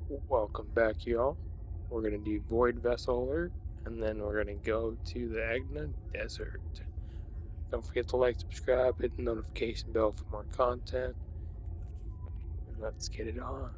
Welcome back, y'all. We're gonna do Void Vessel Alert, and then we're gonna go to the Agna Desert. Don't forget to like, subscribe, hit the notification bell for more content, and let's get it on.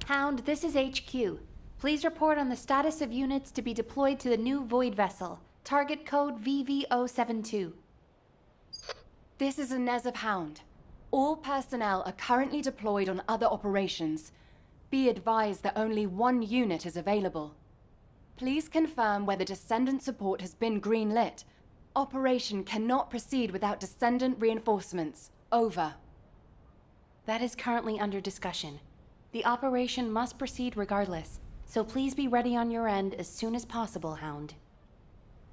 Hound, this is HQ. Please report on the status of units to be deployed to the new Void Vessel. Target code VV072. This is Inez of Hound. All personnel are currently deployed on other operations. Be advised that only one unit is available. Please confirm whether Descendant support has been greenlit. Operation cannot proceed without Descendant reinforcements. Over. That is currently under discussion. The operation must proceed regardless, so please be ready on your end as soon as possible, Hound.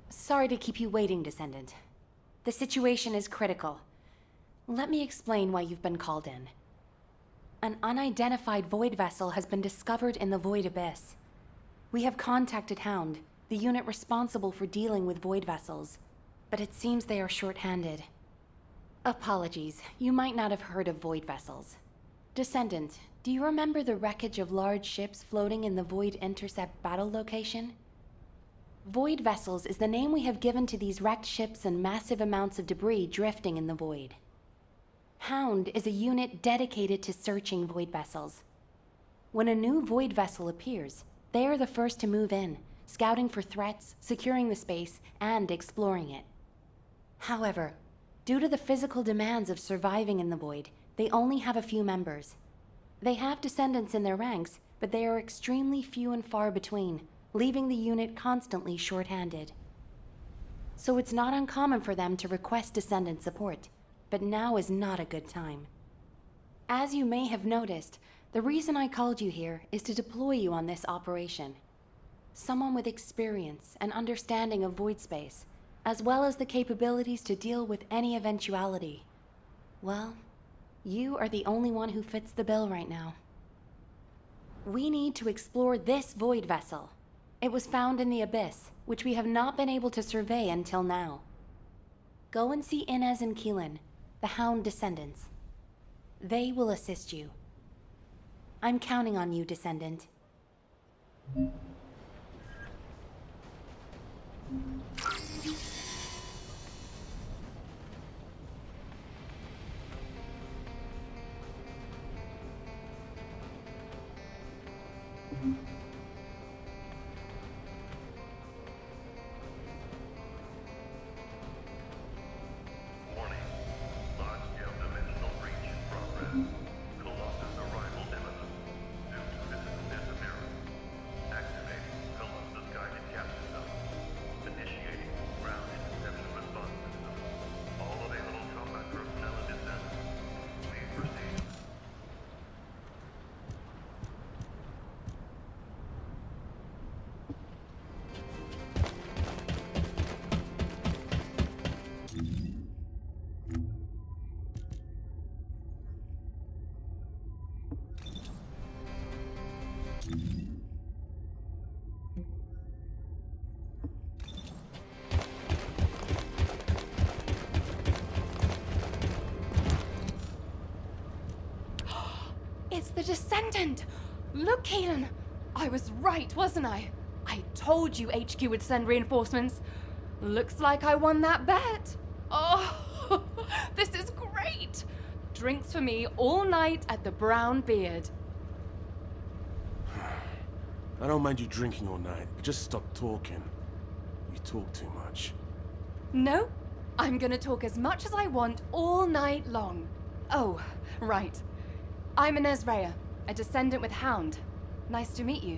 Sorry to keep you waiting, Descendant. The situation is critical. Let me explain why you've been called in. An unidentified Void Vessel has been discovered in the Void Abyss. We have contacted Hound, the unit responsible for dealing with Void Vessels, but it seems they are short-handed. Apologies, you might not have heard of Void Vessels. Descendant, do you remember the wreckage of large ships floating in the Void Intercept battle location? Void Vessels is the name we have given to these wrecked ships and massive amounts of debris drifting in the void. Hound is a unit dedicated to searching Void Vessels. When a new Void Vessel appears, they are the first to move in, scouting for threats, securing the space, and exploring it. However, due to the physical demands of surviving in the void, they only have a few members. They have Descendants in their ranks, but they are extremely few and far between, leaving the unit constantly short-handed. So it's not uncommon for them to request Descendant support, but now is not a good time. As you may have noticed, the reason I called you here is to deploy you on this operation. Someone with experience and understanding of void space, as well as the capabilities to deal with any eventuality. Well, you are the only one who fits the bill right now. We need to explore this Void Vessel. It was found in the Abyss, which we have not been able to survey until now. Go and see Inez and Keelan, the Hound Descendants. They will assist you. I'm counting on you, Descendant. Warning. Large-scale dimensional breach in progress. Colossus arrival imminent. Due to physical interference. Activating Colossus guided capture zone. Initiating ground interception response system. All available combat personnel and Descendants. Please proceed. It's the Descendant! Look, Keelan! I was right, wasn't I? I told you HQ would send reinforcements. Looks like I won that bet. Oh, this is great! Drinks for me all night at the Brown Beard. I don't mind you drinking all night, but just stop talking. You talk too much. No, I'm gonna talk as much as I want all night long. Oh, right. I'm Inez Rhea, a Descendant with Hound. Nice to meet you.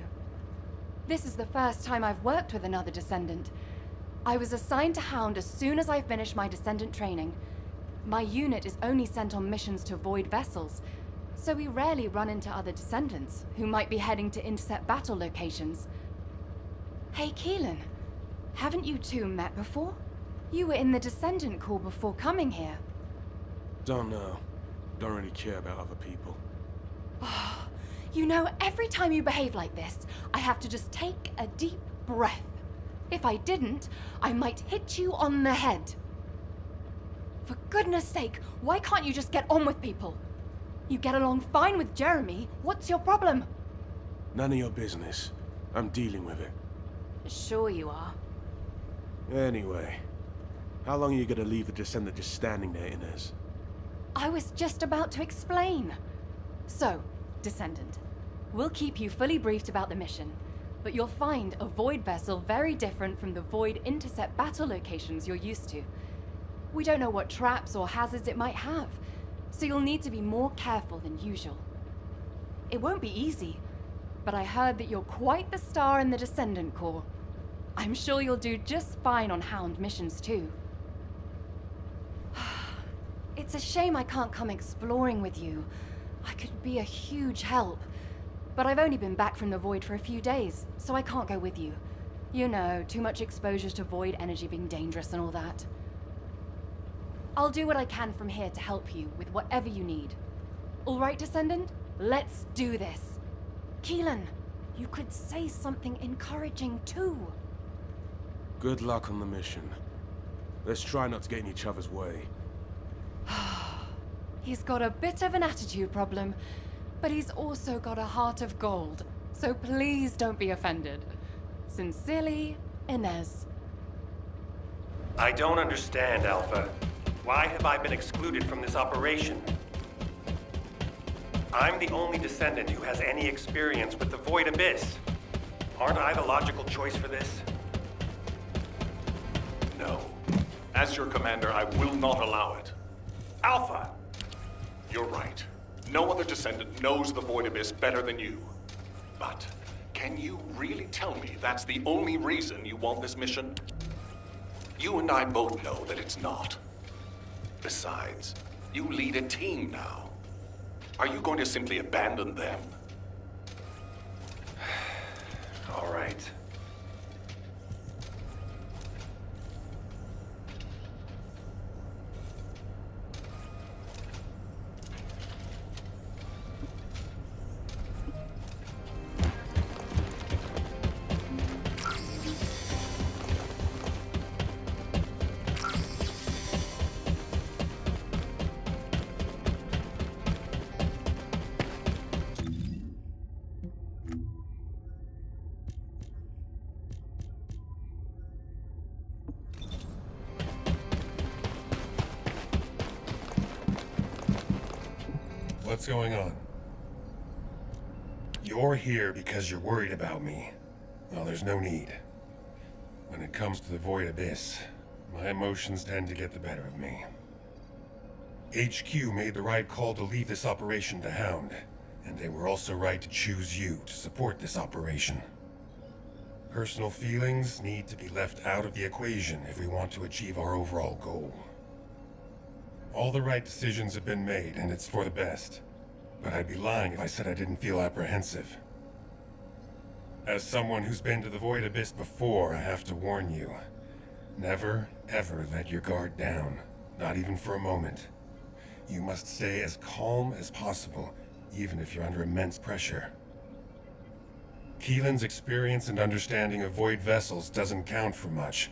This is the first time I've worked with another Descendant. I was assigned to Hound as soon as I finished my Descendant training. My unit is only sent on missions to Void Vessels, so we rarely run into other Descendants who might be heading to intercept battle locations. Hey, Keelan, haven't you two met before? You were in the Descendant Corps before coming here. Don't know. Don't really care about other people. You know, every time you behave like this, I have to just take a deep breath. If I didn't, I might hit you on the head. For goodness sake, why can't you just get on with people? You get along fine with Jeremy. What's your problem? None of your business. I'm dealing with it. Sure you are. Anyway, how long are you gonna leave the Descendant just standing there, Inez? I was just about to explain. So, Descendant, we'll keep you fully briefed about the mission, but you'll find a Void vessel very different from the Void intercept battle locations you're used to. We don't know what traps or hazards it might have, so you'll need to be more careful than usual. It won't be easy, but I heard that you're quite the star in the Descendant Corps. I'm sure you'll do just fine on Hound missions too. It's a shame I can't come exploring with you. I could be a huge help. But I've only been back from the Void for a few days, so I can't go with you. You know, too much exposure to Void energy being dangerous and all that. I'll do what I can from here to help you with whatever you need. All right, Descendant? Let's do this. Keelan, you could say something encouraging too. Good luck on the mission. Let's try not to get in each other's way. He's got a bit of an attitude problem, but he's also got a heart of gold. So please don't be offended. Sincerely, Inez. I don't understand, Alpha. Why have I been excluded from this operation? I'm the only Descendant who has any experience with the Void Abyss. Aren't I the logical choice for this? No. As your commander, I will not allow it. Alpha! You're right. No other Descendant knows the Void Abyss better than you. But can you really tell me that's the only reason you want this mission? You and I both know that it's not. Besides, you lead a team now. Are you going to simply abandon them? All right. What's going on? You're here because you're worried about me. Well, there's no need. When it comes to the Void Abyss, my emotions tend to get the better of me. HQ made the right call to leave this operation to Hound, and they were also right to choose you to support this operation. Personal feelings need to be left out of the equation if we want to achieve our overall goal. All the right decisions have been made, and it's for the best. But I'd be lying if I said I didn't feel apprehensive. As someone who's been to the Void Abyss before, I have to warn you. Never, ever let your guard down. Not even for a moment. You must stay as calm as possible, even if you're under immense pressure. Keelan's experience and understanding of Void vessels doesn't count for much.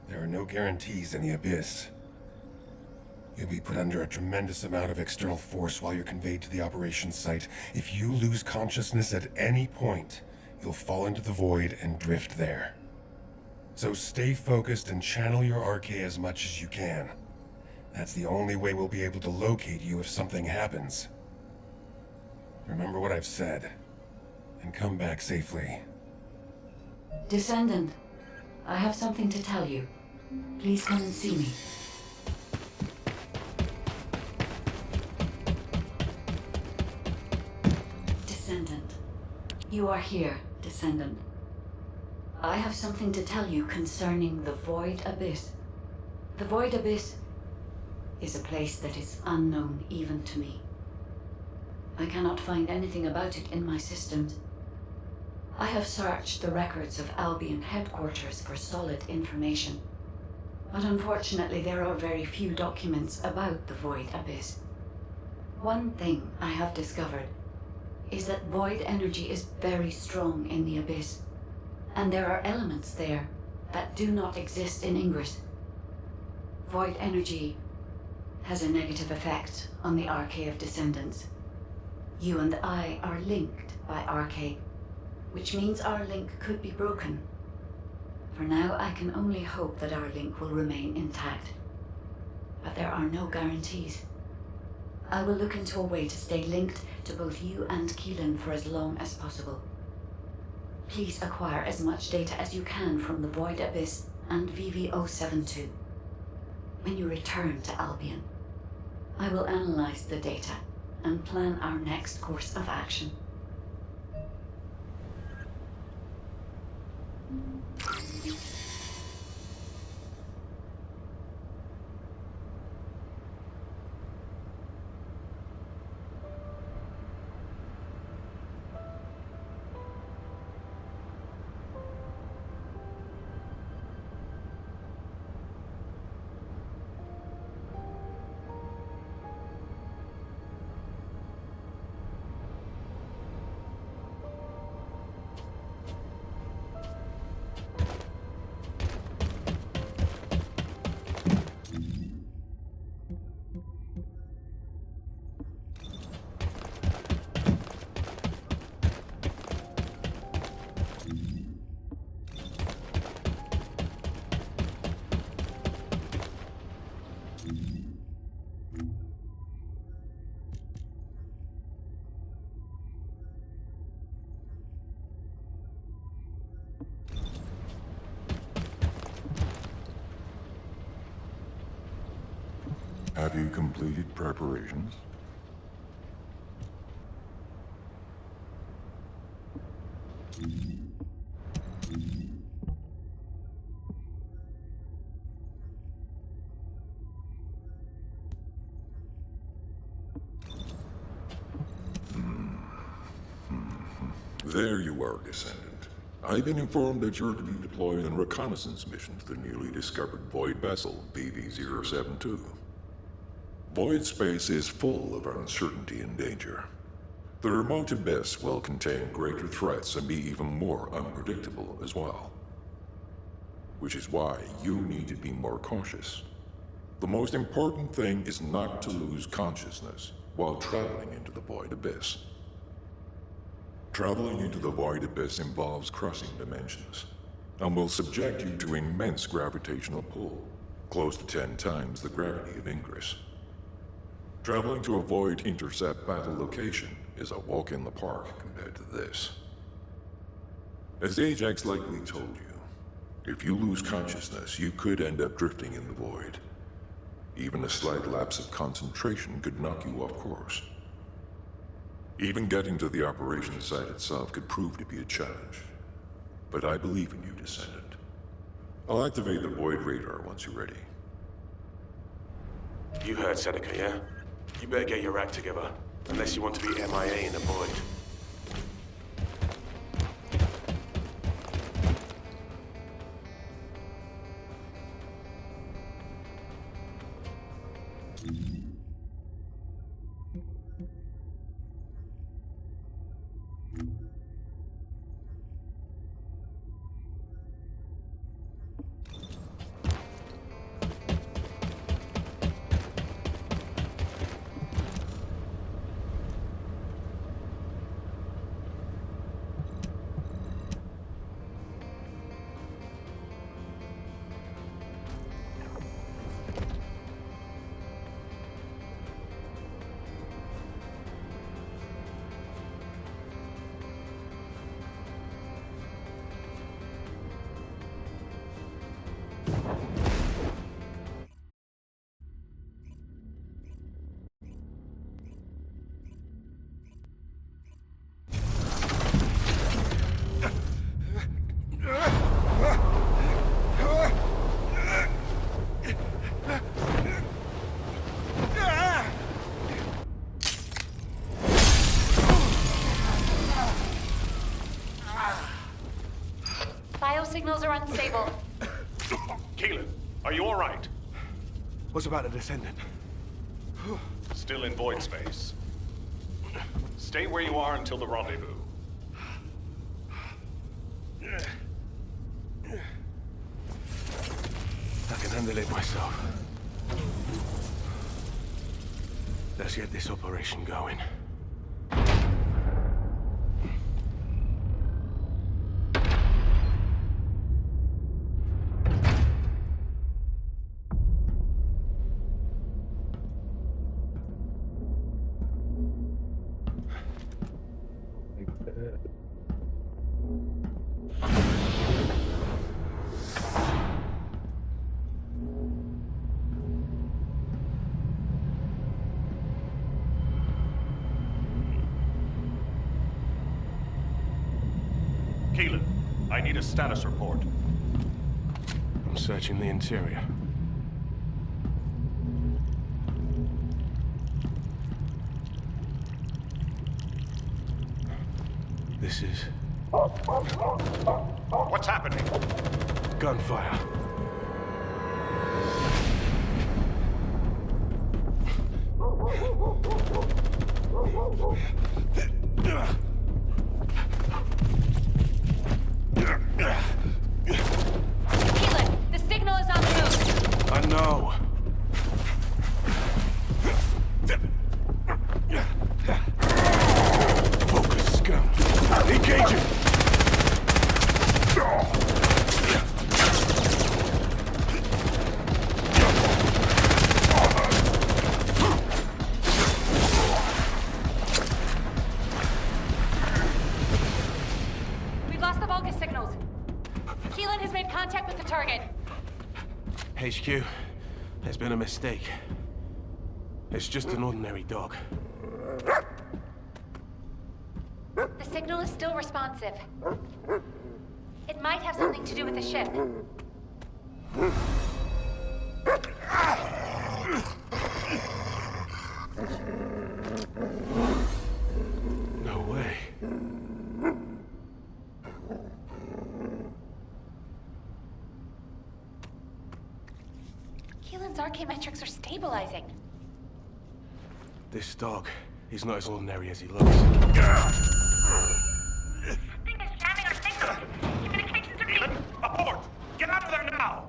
There are no guarantees in the Abyss. You'll be put under a tremendous amount of external force while you're conveyed to the operations site. If you lose consciousness at any point, you'll fall into the Void and drift there. So stay focused and channel your RK as much as you can. That's the only way we'll be able to locate you if something happens. Remember what I've said, and come back safely. Descendant, I have something to tell you. Please come and see me. Descendant. You are here, Descendant. I have something to tell you concerning the Void Abyss. The Void Abyss is a place that is unknown even to me. I cannot find anything about it in my systems. I have searched the records of Albion headquarters for solid information, but unfortunately there are very few documents about the Void Abyss. One thing I have discovered. is that void energy is very strong in the Abyss, and there are elements there that do not exist in Ingress. Void energy has a negative effect on the Arcade of Descendants. You and I are linked by Arcade, which means our link could be broken. For now, I can only hope that our link will remain intact. But there are no guarantees. I will look into a way to stay linked to both you and Keelan for as long as possible. Please acquire as much data as you can from the Void Abyss and VV-072. When you return to Albion, I will analyze the data and plan our next course of action. Have you completed preparations? There you are, Descendant. I've been informed that you're to be deployed on a reconnaissance mission to the newly discovered Void vessel, BV-072. Void space is full of uncertainty and danger. The remote abyss will contain greater threats and be even more unpredictable as well. Which is why you need to be more cautious. The most important thing is not to lose consciousness while traveling into the Void Abyss. Traveling into the Void Abyss involves crossing dimensions, and will subject you to immense gravitational pull, close to 10 times the gravity of Ingress. Traveling to a Void intercept battle location is a walk in the park compared to this. As Ajax likely told you, if you lose consciousness, you could end up drifting in the Void. Even a slight lapse of concentration could knock you off course. Even getting to the operation site itself could prove to be a challenge. But I believe in you, Descendant. I'll activate the Void radar once you're ready. You heard Seneca, yeah? You better get your act together, unless you want to be MIA in the Void. Signals are unstable. Keelan, are you alright? What's about the Descendant? Still in void space. Stay where you are until the rendezvous. I can handle it myself. Let's get this operation going. Keelan, I need a status report. I'm searching the interior. This is... What's happening? gunfire. Keelan, the signal is on the move. I know. Focus, scout. Engaging! We've lost the Vulgus signals. Keelan has made contact with the target. HQ, there's been a mistake. It's just an ordinary dog. The signal is still responsive. It might have something to do with the ship. No way. Keelan's arcane metrics are stabilizing. This dog, he's not as ordinary as he looks. Thing is jamming our signals. Communications are Keelan, abort! Get out of there now!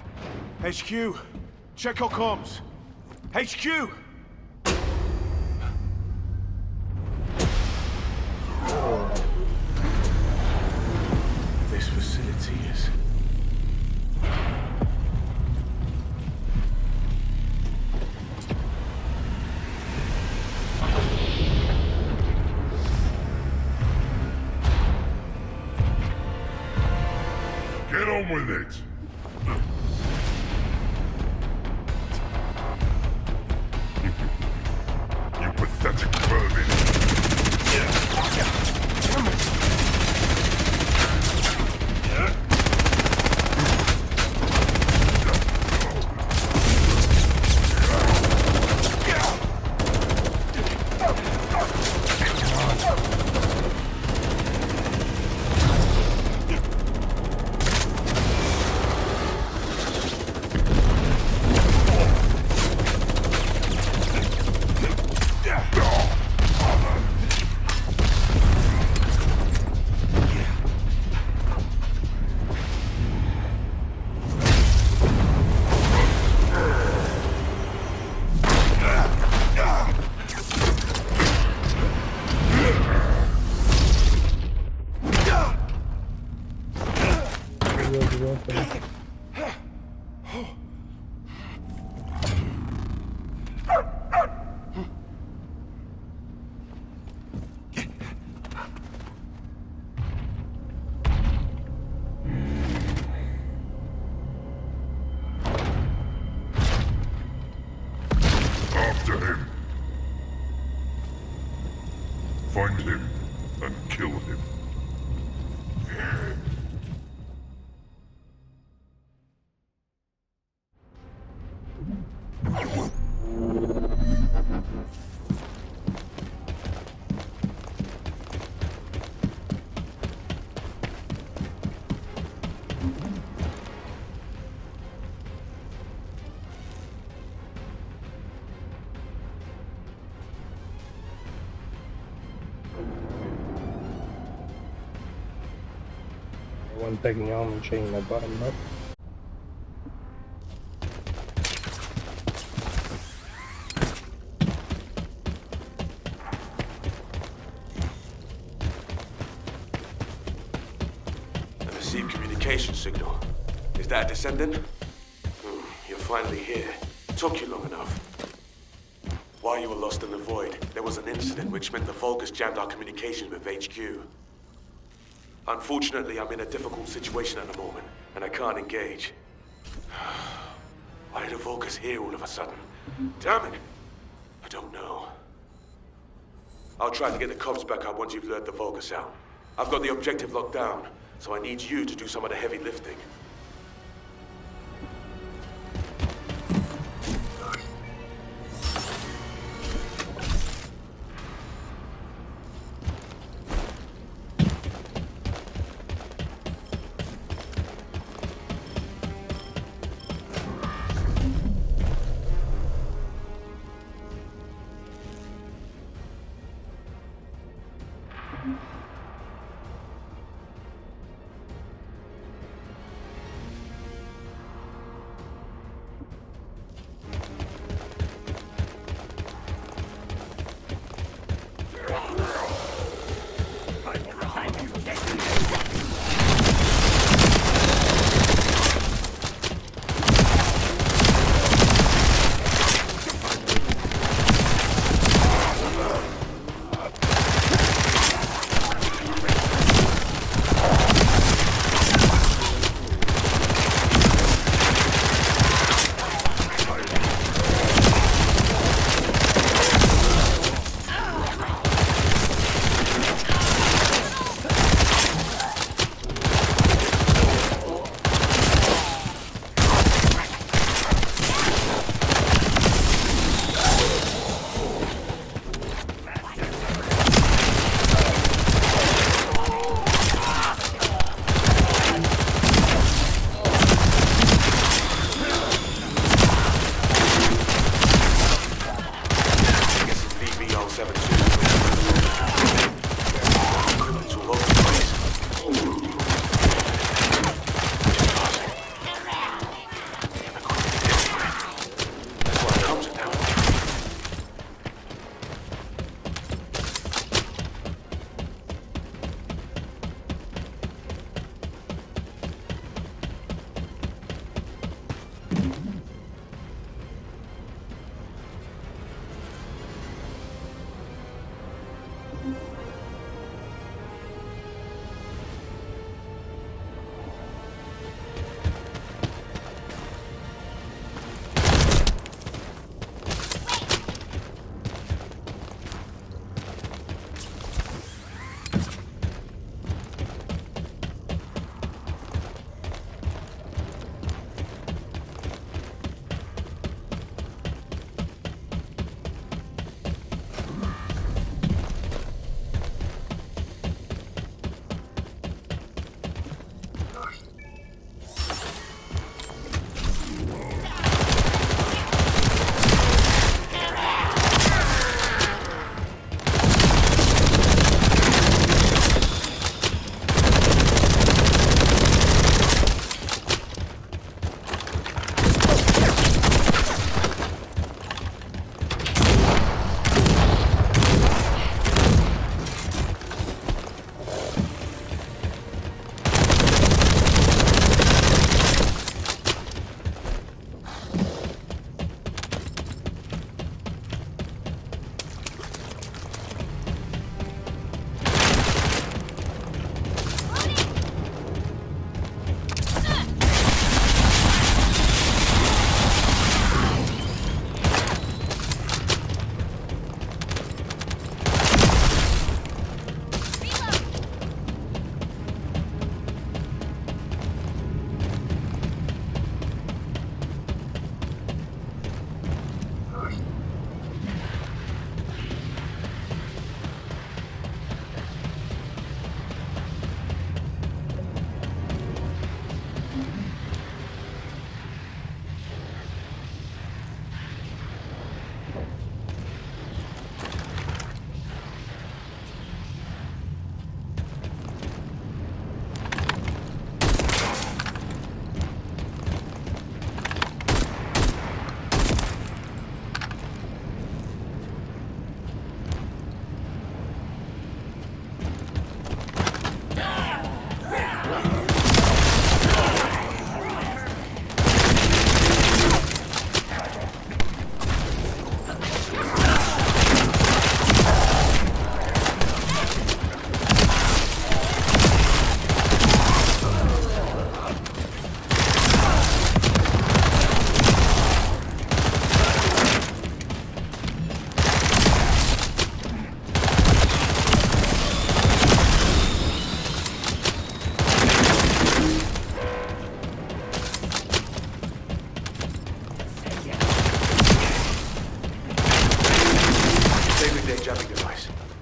HQ, check your comms. HQ! This facility is... Get on with it! You pathetic vermin! After him. Find him and kill him. One taking on and chain my bottom up. I received communication signal. Is that a Descendant? You're finally here. Took you long enough. While you were lost in the void, there was an incident which meant the Vulgus jammed our communication with HQ. Unfortunately, I'm in a difficult situation at the moment, and I can't engage. Why did the Vulgus here all of a sudden? Damn it! I don't know. I'll try to get the comms back up once you've lured the Vulgus out. I've got the objective locked down, so I need you to do some of the heavy lifting.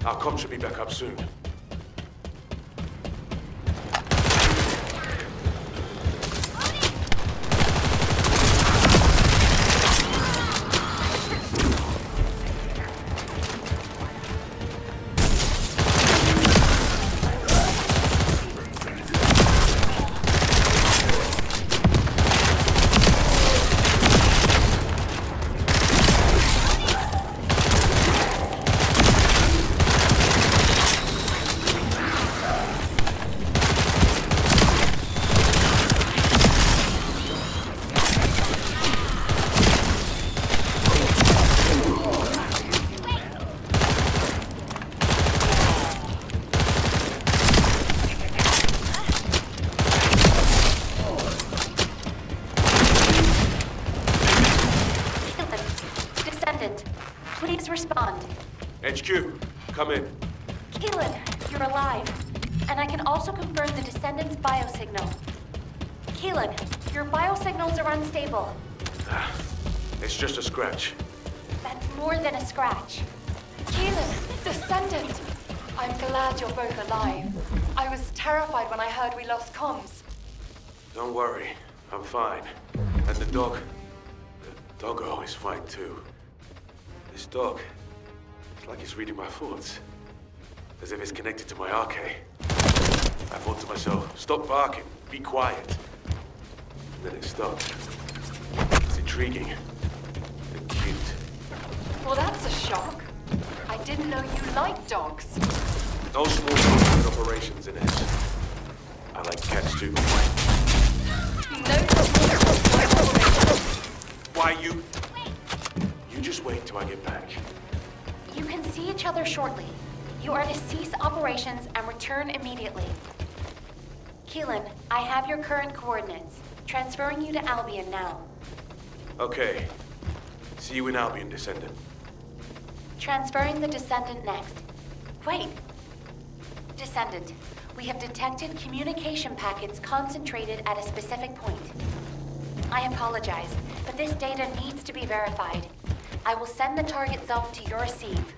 Our comm should be back up soon. Please respond. HQ, come in. Keelan, you're alive. And I can also confirm the Descendants' biosignal. Keelan, your biosignals are unstable. It's just a scratch. That's more than a scratch. Keelan, Descendant! I'm glad you're both alive. I was terrified when I heard we lost comms. Don't worry, I'm fine. And the doggo is fine too. This dog, it's like it's reading my thoughts. As if it's connected to my arcade. I thought to myself, stop barking, be quiet. And then it stopped. It's intriguing and cute. Well, that's a shock. I didn't know you liked dogs. No small operations in this. I like cats too. Why you just wait till I get back. You can see each other shortly. You are to cease operations and return immediately. Keelan, I have your current coordinates. Transferring you to Albion now. Okay. See you in Albion, Descendant. Transferring the Descendant next. Wait. Descendant, we have detected communication packets concentrated at a specific point. I apologize, but this data needs to be verified. I will send the target zone to your receive.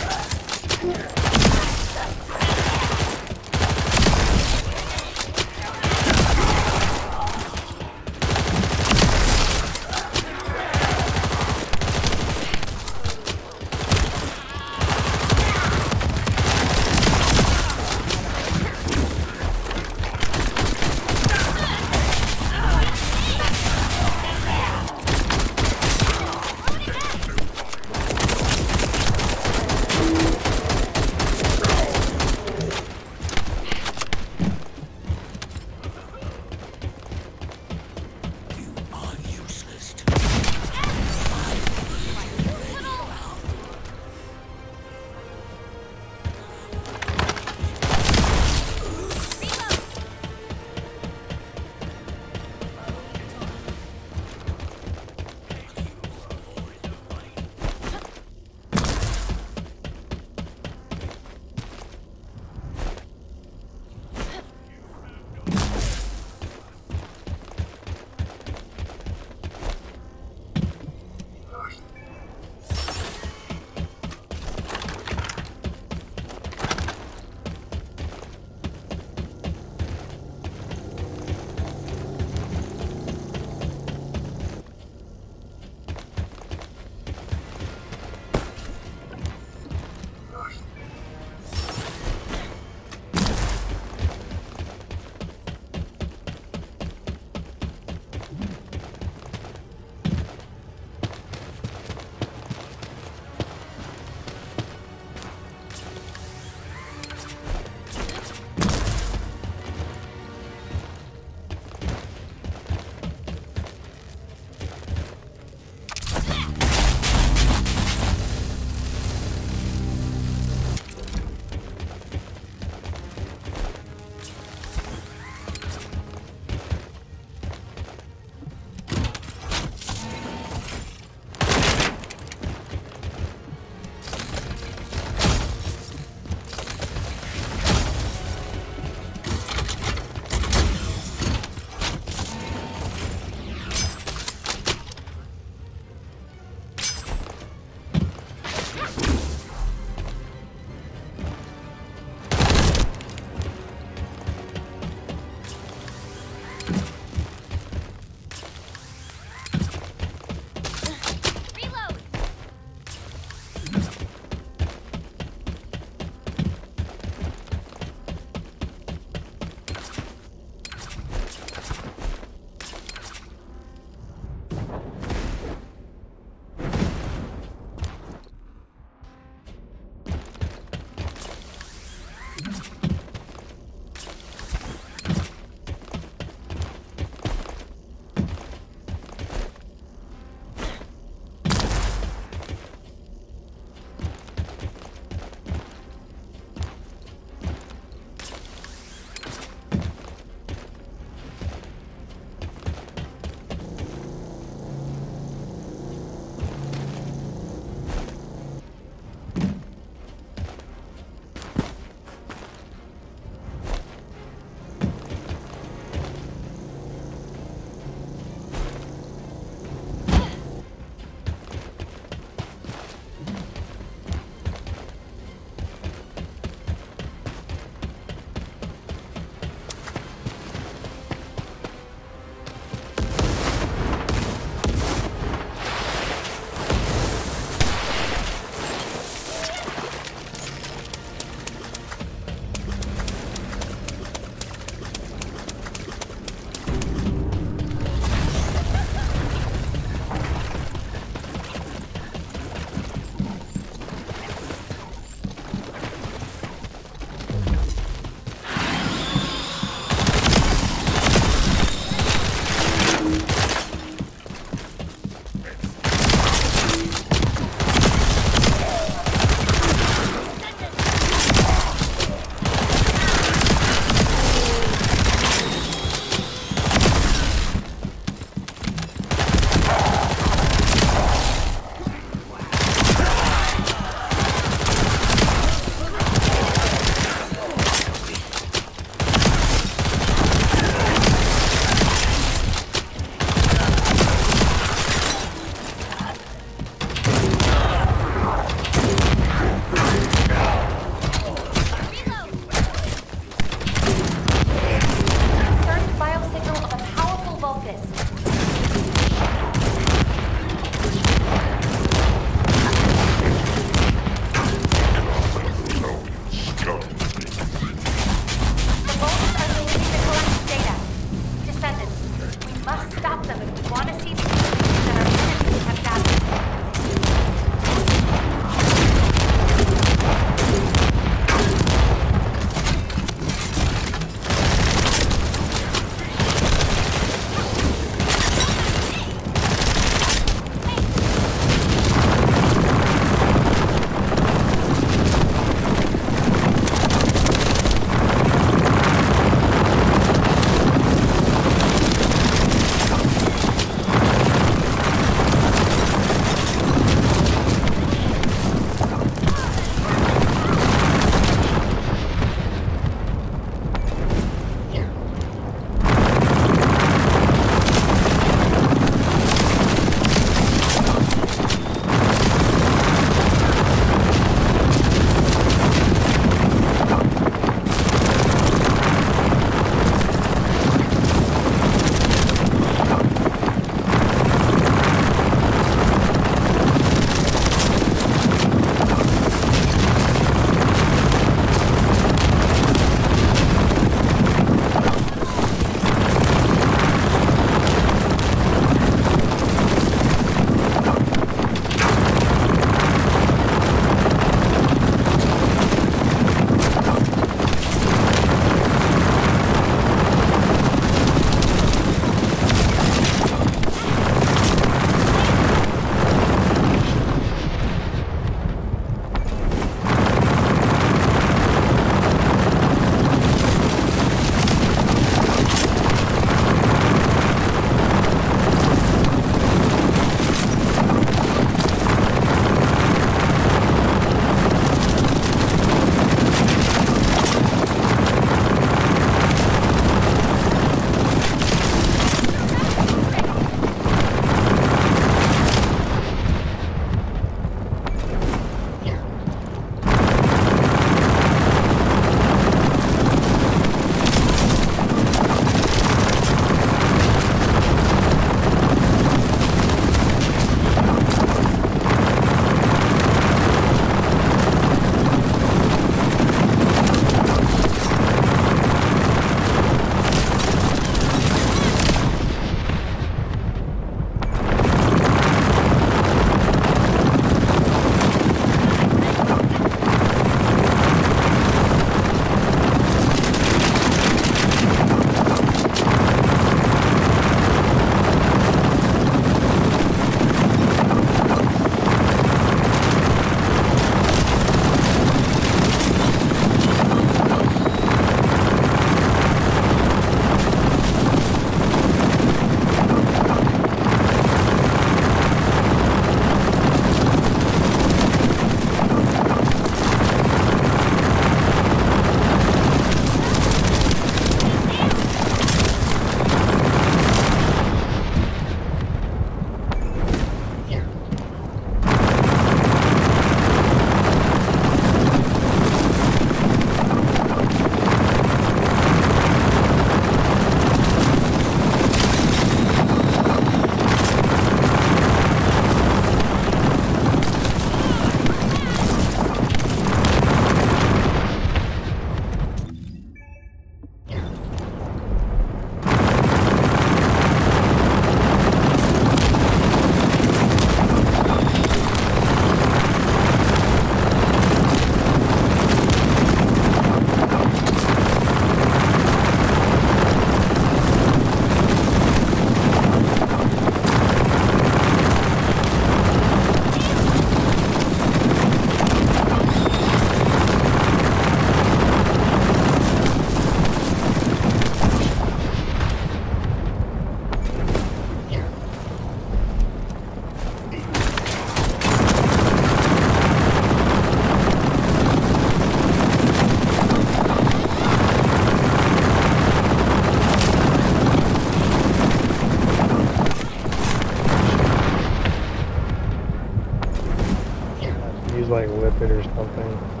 like whip it or something.